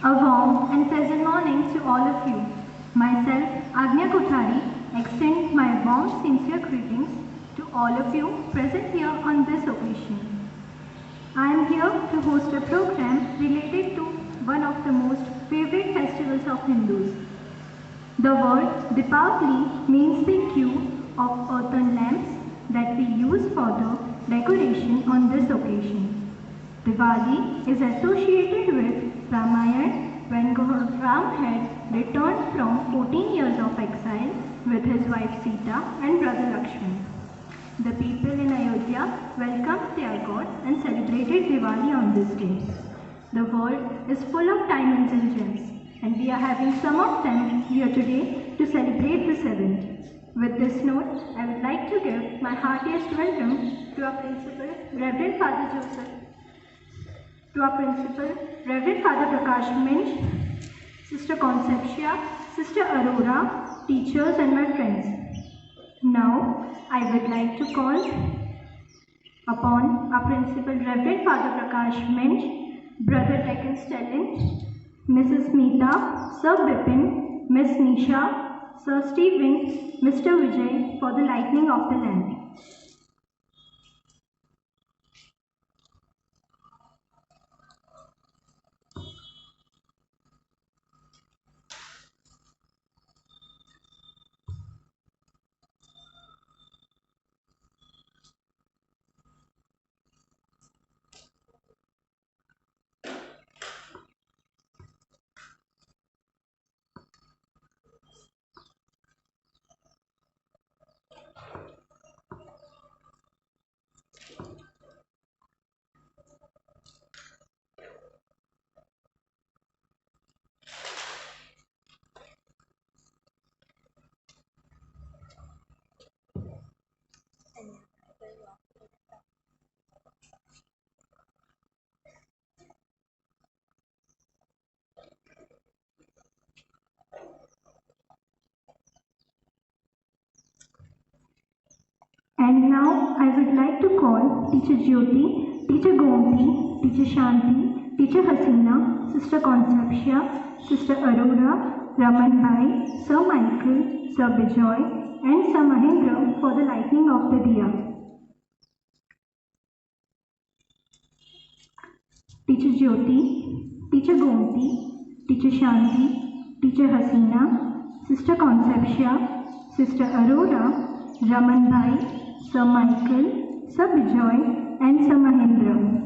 A warm and pleasant morning to all of you. Myself, Agnya Kothari, extend my warm, sincere greetings to all of you present here on this occasion. I am here to host a program related to one of the most favorite festivals of Hindus. The word Deepavali means the queue of earthen lamps that we use for the decoration on this occasion. Diwali is associated with Ramayana when God Ram had returned from 14 years of exile with his wife Sita and brother Lakshman. The people in Ayodhya welcomed their God and celebrated Diwali on this day. The world is full of diamonds and gems, and we are having some of them here today to celebrate this event. With this note, I would like to give my heartiest welcome to our principal, Reverend Father Joseph, to our principal, Reverend Father Prakash Minch, Sister Concepcia, Sister Aurora, teachers and my friends. Now, I would like to call upon our principal, Reverend Father Prakash Minch, Brother Deccan Stellin, Mrs. Meeta, Sir Bipin, Miss Nisha, Sir Stephen, Mr. Vijay for the lighting of the lamp. And now I would like to call Teacher Jyoti, Teacher Gomti, Teacher Shanti, Teacher Hasina, Sister Concepcia, Sister Aurora, Raman Bhai, Sir Michael, Sir Bijoy, and Sir Mahendra for the lighting of the diya. Teacher Jyoti, Teacher Gomti, Teacher Shanti, Teacher Hasina, Sister Concepcia, Sister Aurora, Raman Bhai, Sir Michael, Sir Bijoy, and Sir Mahendra.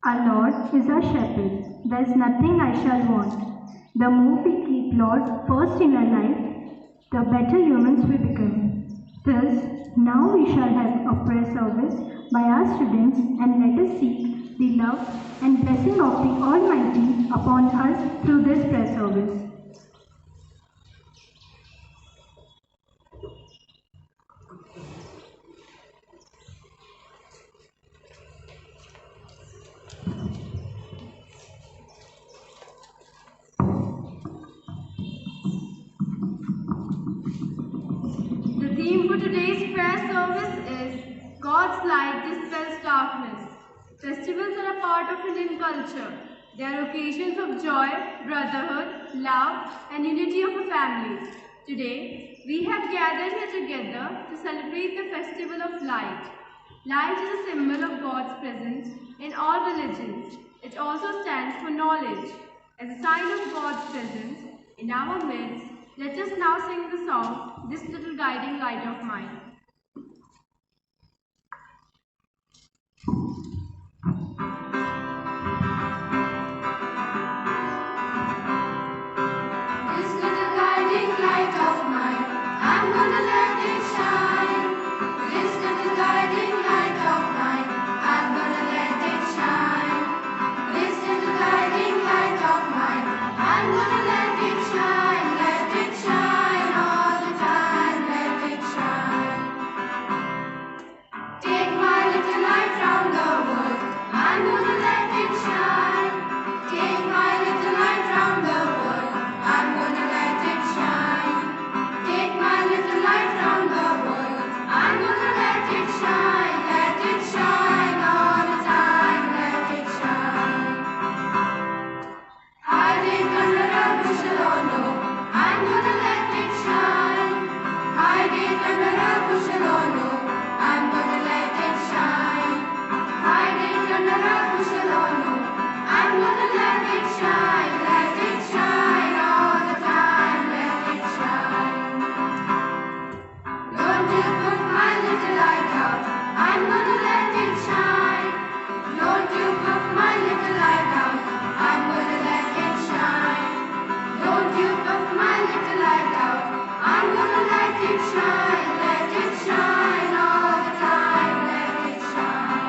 Our Lord is our shepherd. There is nothing I shall want. The more we keep Lord first in our life, the better humans we become. Thus, now we shall have a prayer service by our students and let us seek the love and blessing of the Almighty upon us through this prayer service. today's prayer service is God's Light Dispels Darkness. Festivals are a part of Indian culture. They are occasions of joy, brotherhood, love, and unity of a family. Today, we have gathered here together to celebrate the Festival of Light. Light is a symbol of God's presence in all religions. It also stands for knowledge. As a sign of God's presence in our midst, let us now sing the song, This Little Guiding Light of Mine. This little guiding light of mine, I'm gonna let it shine. This little guiding light of mine, I'm gonna let it shine. This little guiding light of mine, I'm gonna let it shine all the time, let it shine. Take my little light round the world, I'm gonna let it shine. Take my little light round the world, I'm gonna let it shine. Take my little light round the world, I'm gonna let it shine all the time, let it shine. Hide it under a bushel, oh no, I'm gonna let it shine. Hide it under a bushel, oh no, I'm gonna let it shine. Hide it under a bushel, oh no, I'm gonna let it shine all the time, let it shine. Don't you put my little light out, I'm gonna let it shine. Don't you put my little light out, I'm gonna let it shine. Don't you put my little light out, I'm gonna let it shine all the time, let it shine.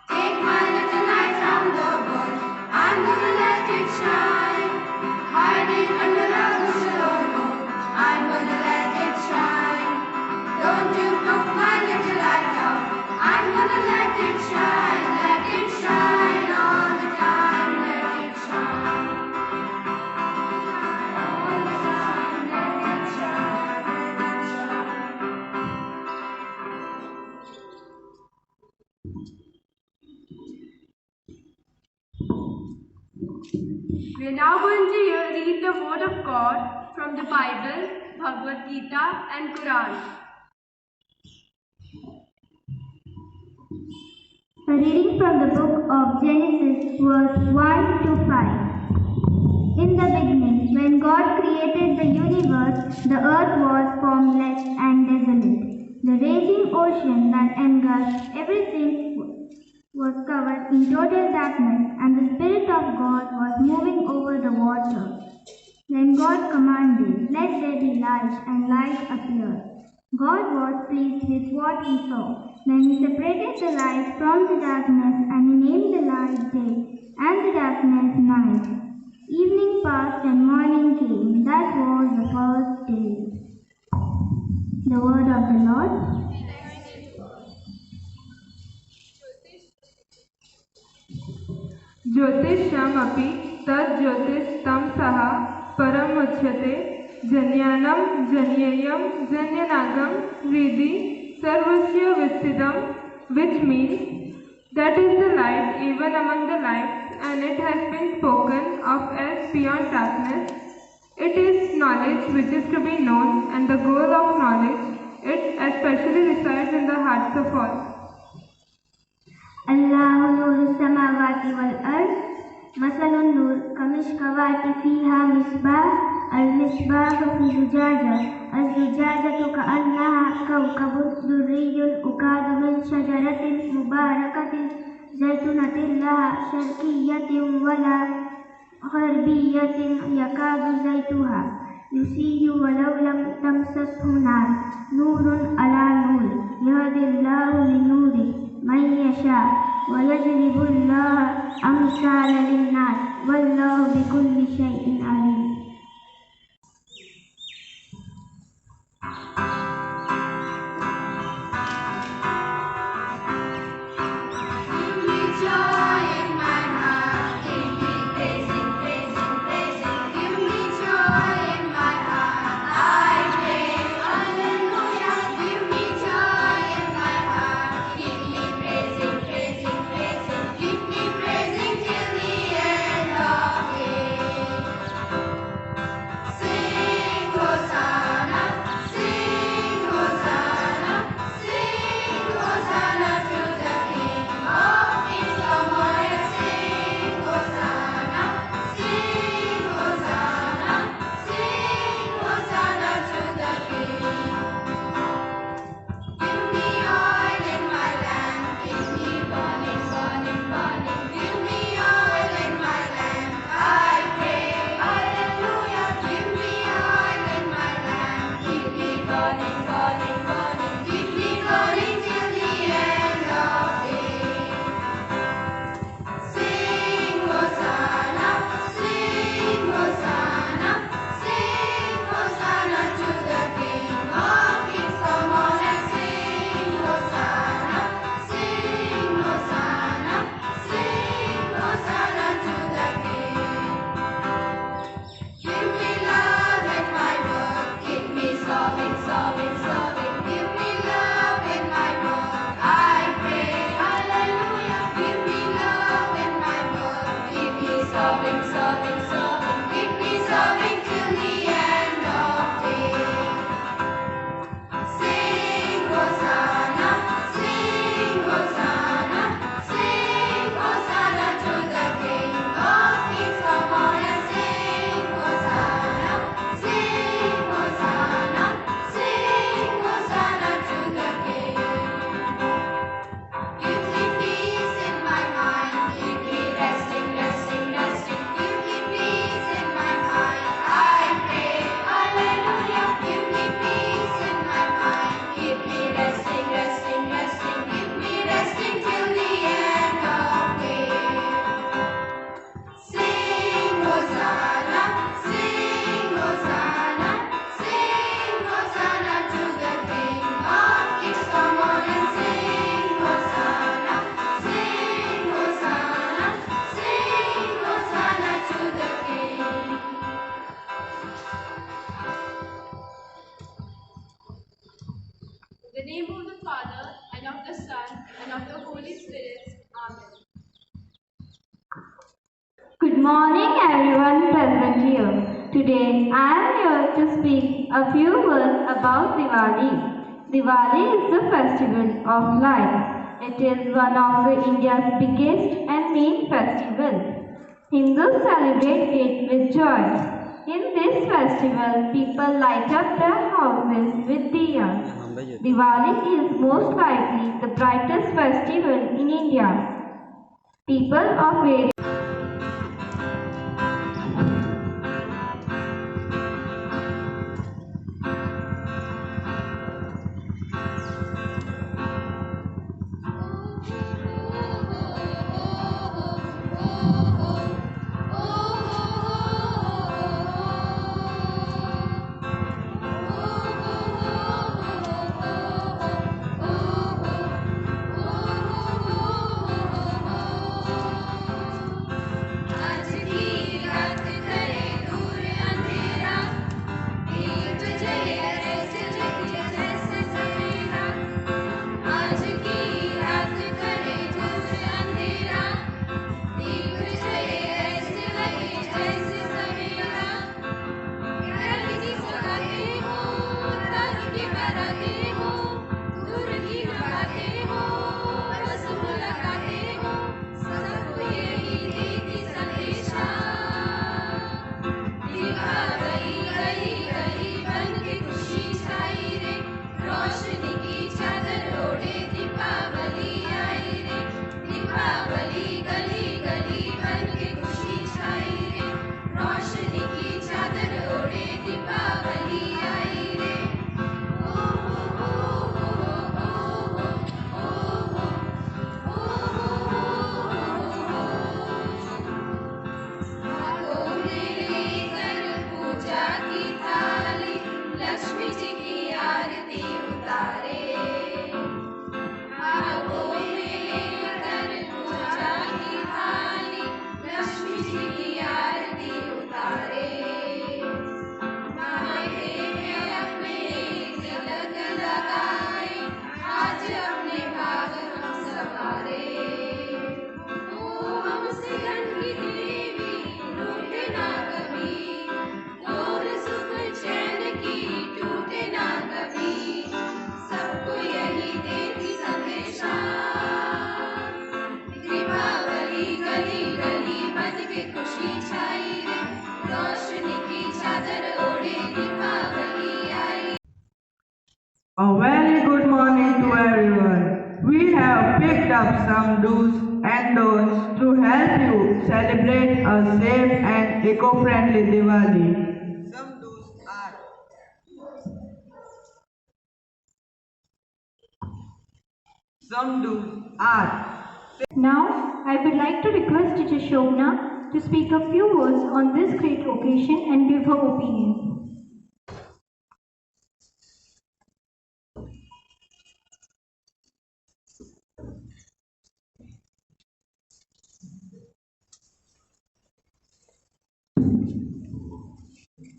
Take my little light round the world, I'm gonna let it shine. Hide it under a bushel, oh no, I'm gonna let it shine. Don't you put my little light out, I'm gonna let it shine all the time, let it shine. All the time, let it shine, let it shine. We are now going to read the Word of God from the Bible, Bhagavad Gita and Quran. A reading from the book of Genesis, verse 1 to 5. In the beginning, when God created the universe, the earth was formless and desolate. The raging ocean that engulfed everything was covered in total darkness, and the Spirit of God was moving over the water. Then God commanded, "Let there be light," and light appeared. God was pleased with what he saw. Then he separated the light from the darkness, and he named the light day, and the darkness night. Evening passed and morning came. That was the first day. The word of the Lord. ज्योतिषमपि तज्ज्योतिस्तमसः परमुच्यते जन्यानं जन्येयं जन्यनागं हृदि सर्वस्य विस्थितं, which means that is the light even among the lights, and it has been spoken of as beyond darkness. It is knowledge which is to be known, and the goal of knowledge, it especially resides in the hearts of all. Allahu nuru samawati wal ard, masalun nur kamishkawati fiha misbah, al-misbahu fi zujaja, al-zujajatu ka'annaha kawkabun durriyun ukadu min shajaratin mubarakatin zaytunatin laha sharqiyyatin wala gharbiyatin yakadu zaytuha yusiyu walau lam tamsashu nar nurun ala nur yahdillahu linuri man yasha wa yajlibu Allah amsala linnas wallahu bikulli shay'in alim. Give me joy in my heart, give me praising, praising, praising. Give me joy in my heart, I pray, In the name of the Father, and of the Son, and of the Holy Spirit. Amen. Good morning, everyone present here. Today, I am here to speak a few words about Diwali. Diwali is the festival of lights. It is one of India's biggest and main festivals. Hindus celebrate it with joy. In this festival, people light up their houses with diyas. Diwali is most likely the brightest festival in India. People of various A very good morning to everyone. We have picked up some do's and don'ts to help you celebrate a safe and eco-friendly Diwali. Some do's are. Now, I would like to request Teacher Shobna to speak a few words on this great occasion and give her opinion.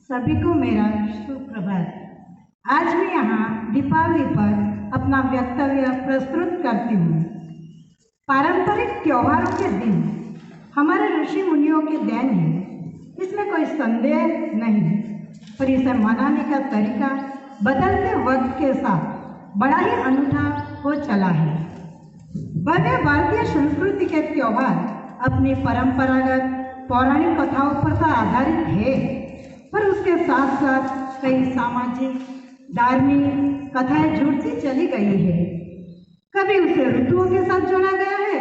सभी को मेरा सुप्रभात। आज मैं यहाँ दीपावली पर अपना वक्तव्य प्रस्तुत करती हूँ। पारंपरिक त्योहारों के दिन हमारे ऋषि मुनियों के देन है, इसमें कोई संदेह नहीं। पर इसे मनाने का तरीका बदलते वक्त के साथ बड़ा ही अनूठा हो चला है। भव्य भारतीय संस्कृति के त्यौहार अपनी परंपरागत पौराणिक कथाओं पर तो आधारित है, पर उसके साथ साथ कई सामाजिक धार्मिक कथाएं जुड़ती चली गई है। कभी उसे ऋतुओं के साथ जोड़ा गया है,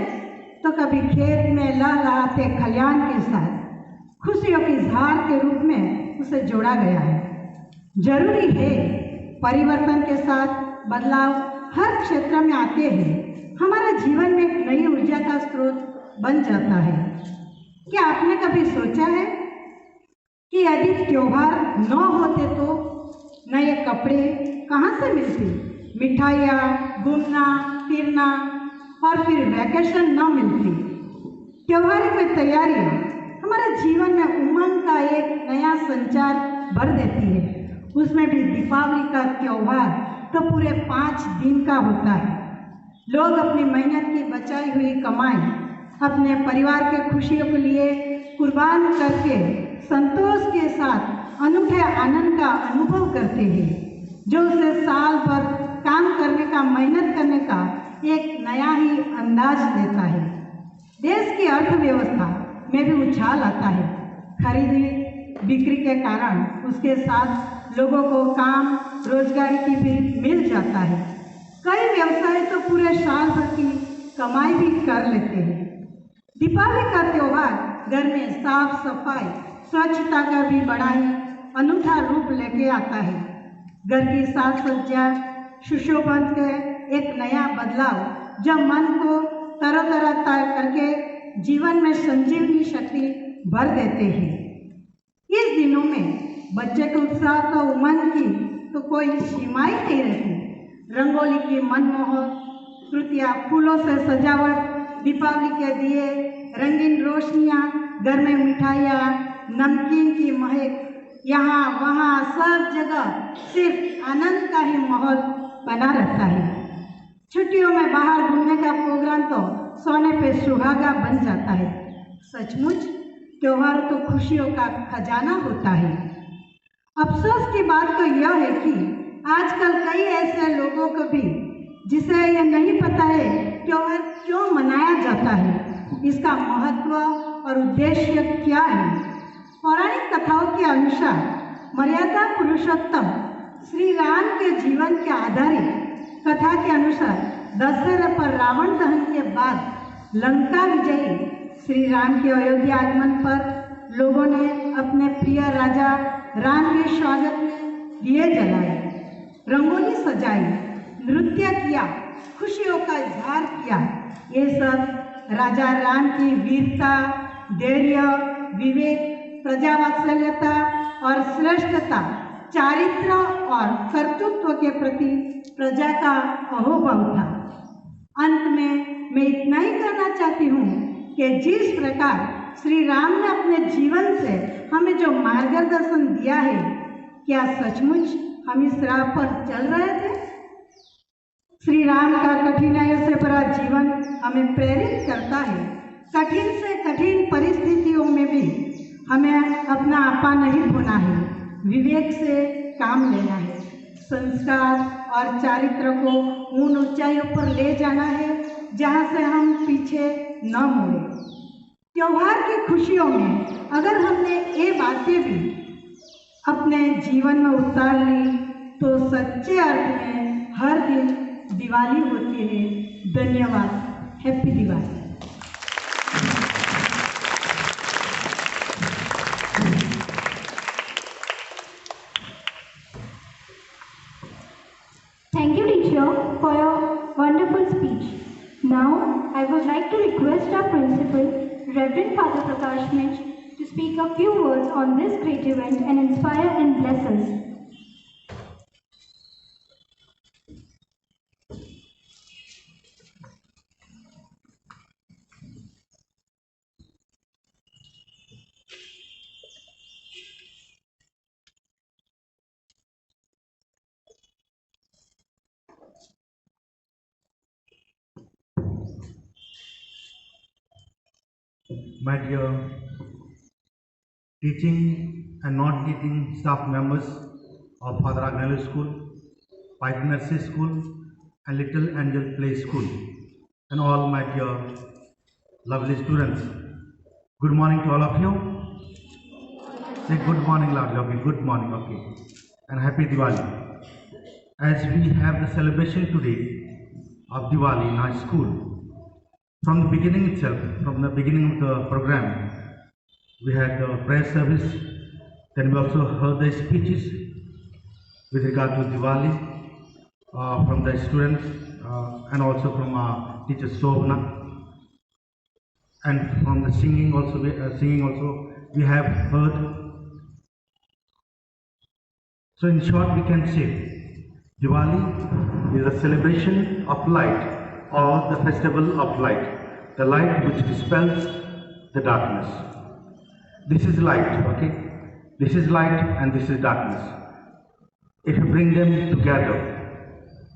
तो कभी खेत में लहलहाते खलियान के साथ खुशियों की झार के रूप में उसे जोड़ा गया है। जरूरी है, परिवर्तन के साथ बदलाव हर क्षेत्र में आते हैं, हमारा जीवन में एक नई ऊर्जा का स्रोत बन जाता है। क्या आपने कभी सोचा है कि यदि त्योहार न होते तो नए कपड़े कहाँ से मिलते, मिठाइयाँ, घूमना फिरना और फिर वैकेशन न मिलती। त्योहार की तैयारियाँ हमारे जीवन में उमंग का एक नया संचार भर देती है। उसमें भी दीपावली का त्योहार तो पूरे 5 दिन का होता है। लोग अपनी मेहनत की बचाई हुई कमाई अपने परिवार के खुशियों के लिए कुर्बान करके संतोष के साथ अनूठे आनंद का अनुभव करते हैं, जो उसे साल भर काम करने का, मेहनत करने का एक नया ही अंदाज देता है। देश की अर्थव्यवस्था में भी उछाल आता है। खरीदी बिक्री के कारण उसके साथ लोगों को काम रोजगार की भी मिल जाता है। कई व्यवसाय तो पूरे साल भर की कमाई भी कर लेते हैं। दीपावली का त्योहार घर में साफ सफाई स्वच्छता का भी बड़ा ही अनूठा रूप लेके आता है। घर की साज सज्जा सुशोभन के एक नया बदलाव जो मन को तरोताजा करके जीवन में संजीवनी शक्ति भर देते हैं। इस दिनों में बच्चे के उत्साह तो उमंग की तो कोई सीमाएं नहीं रहती। रंगोली की मनमोहक कृतियाँ, फूलों से सजावट, दीपावली के दिए, रंगीन रोशनियाँ, घर में मिठाइयाँ, नमकीन की महक, यहाँ वहाँ सब जगह सिर्फ आनंद का ही माहौल बना रहता है। छुट्टियों में बाहर घूमने का प्रोग्राम तो सोने पे सुहागा बन जाता है। सचमुच त्योहार तो खुशियों का खजाना होता है। अफसोस की बात तो यह है कि आजकल कई ऐसे लोगों को भी जिसे यह नहीं पता है त्योहार क्यों मनाया जाता है, इसका महत्व और उद्देश्य क्या है। पौराणिक कथाओं के अनुसार मर्यादा पुरुषोत्तम श्री राम के जीवन के आधारित कथा के अनुसार दशहरा पर रावण दहन के बाद लंका विजयी श्री राम के अयोध्या आगमन पर लोगों ने अपने प्रिय राजा राम के स्वागत में दिए जलाए, रंगोली सजाई, नृत्य किया, खुशियों का इजहार किया। ये सब राजा राम की वीरता, धैर्य, विवेक, प्रजावात्सल्यता और श्रेष्ठता, चारित्र और कर्तृत्व के प्रति प्रजा का अहोभाव था। अंत में मैं इतना ही कहना चाहती हूँ कि जिस प्रकार श्री राम ने अपने जीवन से हमें जो मार्गदर्शन दिया है, क्या सचमुच हम इस राह पर चल रहे थे? श्री राम का कठिनाइयों से भरा जीवन हमें प्रेरित करता है। कठिन से कठिन परिस्थितियों में भी हमें अपना आपा नहीं खोना है, विवेक से काम लेना है, संस्कार और चारित्र को उन ऊंचाइयों पर ले जाना है जहाँ से हम पीछे न मुड़े। त्योहार की खुशियों में अगर हमने ये बातें भी अपने जीवन में उतार ली तो सच्चे अर्थ में हर दिन दिवाली होती है। धन्यवाद। Happy Diwali. Thank you, teacher, for your wonderful speech. Now, I would like to request our principal, Reverend Father Prakash Minch, to speak a few words on this great event and inspire and bless us. my dear teaching and non-teaching staff members of Father Agnello School, Pike Nursery School, and Little Angel Play School, and all my dear lovely students. Good morning to all of you. Say good morning loudly. Okay, good morning. Okay, and happy Diwali. As we have the celebration today of Diwali in our school, from the beginning itself, from the beginning of the program, we had the prayer service. Then we also heard the speeches with regard to Diwali from the students and also from our teacher Shobna, and from the singing also. We have heard. So in short, we can say Diwali is a celebration of light, or the festival of light, the light which dispels the darkness. This is light, okay? This is light and this is darkness. If you bring them together,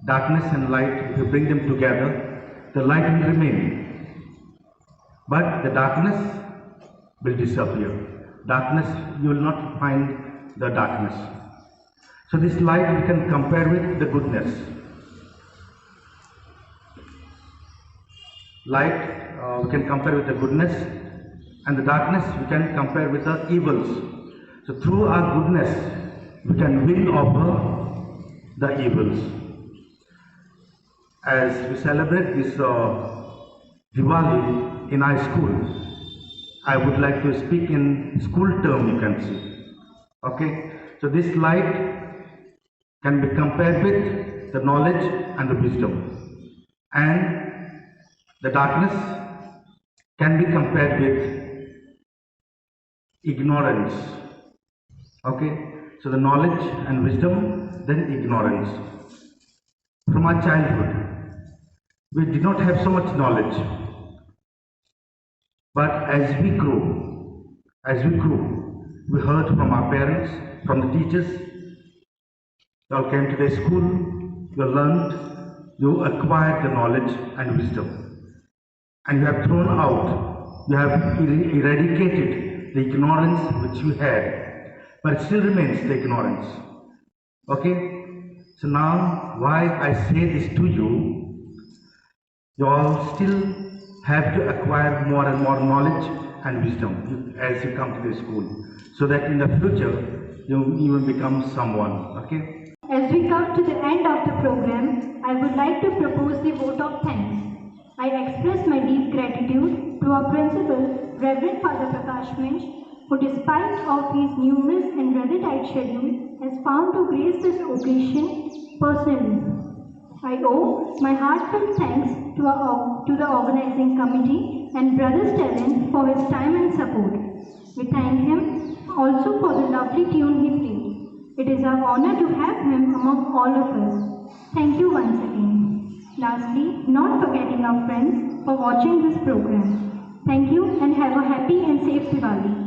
darkness and light, if you bring them together, the light will remain, but the darkness will disappear. Darkness, you will not find the darkness. So this light we can compare with the goodness. Light we can compare with the goodness, and the darkness we can compare with the evils. So through our goodness we can win over the evils. As we celebrate this Diwali in our school, I would like to speak in school term, you can see. Okay, so this light can be compared with the knowledge and the wisdom, and the darkness can be compared with ignorance. Okay, so the knowledge and wisdom, then ignorance. From our childhood, we did not have so much knowledge, but as we grew, we heard from our parents, from the teachers. You all came to the school, you learned, you acquired the knowledge and wisdom, and you have thrown out, you have eradicated the ignorance which you had, but it still remains the ignorance. Okay? So now, why I say this to you, you all still have to acquire more and more knowledge and wisdom as you come to the school, so that in the future, you will become someone. Okay? As we come to the end of the program, I would like to propose the vote of thanks. I express my deep gratitude to our principal, Reverend Father Prakash Minch, who despite of his numerous and rather tight schedule, has found to grace this occasion personally. I owe my heartfelt thanks to the organizing committee and Brother Stellan for his time and support. We thank him also for the lovely tune he played. It is our honor to have him among all of us. Thank you once again. Lastly, not forgetting our friends for watching this program. Thank you and have a happy and safe Diwali.